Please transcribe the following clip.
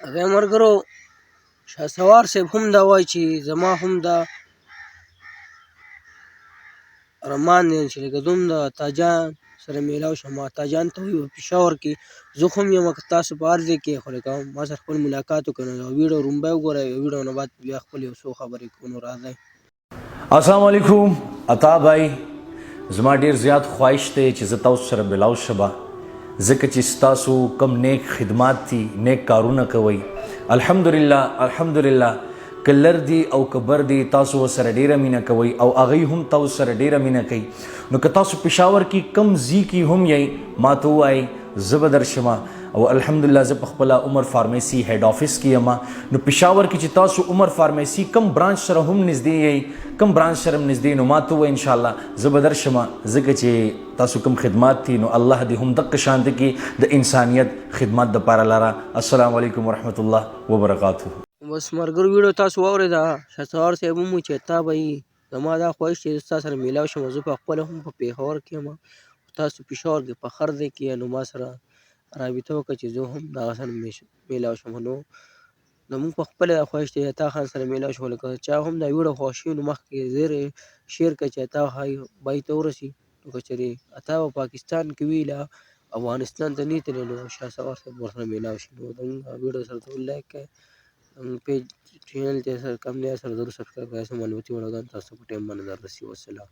هغه مرګرو شهسوار صاحب هم دا وایي چې زما هم دا ارمان دی چې لکه دومره تاجان سره میلاو شم. تاجان ته وایي په پېښور کې زه خو هم یم که تاسو په هر ځای کې خو لکه ما سره خپل ملاقات وکړئ نو ویډیو رومبی وګورئ ویډیو نه بعد بیا خپل یو څو خبرې کوو نو راځئ. السلام علیکم عطا بھائی، زما ډیر زیات خواهش دی چې زه تاسو سره ملاو شم ځکه چې ستاسو کم نیک خدمات دي، نیک کارونه کوئ. الحمدلله که لر دي او که بر دي تاسو ورسره ډیره مینه کوئ او هغوی هم تاسو سره ډیره مینه کوي. نو که تاسو پېښور کې کم ځای کې هم یئ ما ته ووایئ زه به درشم. او الحمدلله زه په خپله عمر فارمیسي هیډ آفیس کې یم. نو پېښور کې چې تاسو عمر فارمیسي کم برانچ سره هم نږدې یئ، کم برانچ سره هم نږدې، نو ما ته ووایئ انشاءالله زه به درشم ځکه چې تاسو کم خدمات دي نو الله دې هم دقه شانته کې د انسانیت خدمت دپاره لره. السلام علیکم ورحمت الله وبرکاته. بس مرګرو ویډیو تاسو واورېده. شهسوار صاحب هم وایي چې تا به یې زما دا خواهش چې زه ستا سره میلاو شم. زه په خپله هم په پېښور کې یم، تاسو پېښور کې په هر ځای کې نو ما سره رابطه وکړه چې زه هم د هغه سره میلاو شم. نو زموږ په خپله دا خواهش دی عطا خان سره میلاو شو. لکه چا هم دا ویډیو خوښ شوي نو مخکې زر شیر کړه چې عطا بھائی ته ورسي. نو که چېرې عطا په پاکستان کې وي لا افغانستان ته نه تللی نو شهسوار صاحب ورسره میلاو شي. نو زموږ ویډیو سره ضرور لایک کړئ، زموږ پیج چینل چې سره کم دی سره ضرور سبسکرایب کړئ. معلوماتي ویډیوګانې تاسو په ټایم باندې در رسي. والسلام.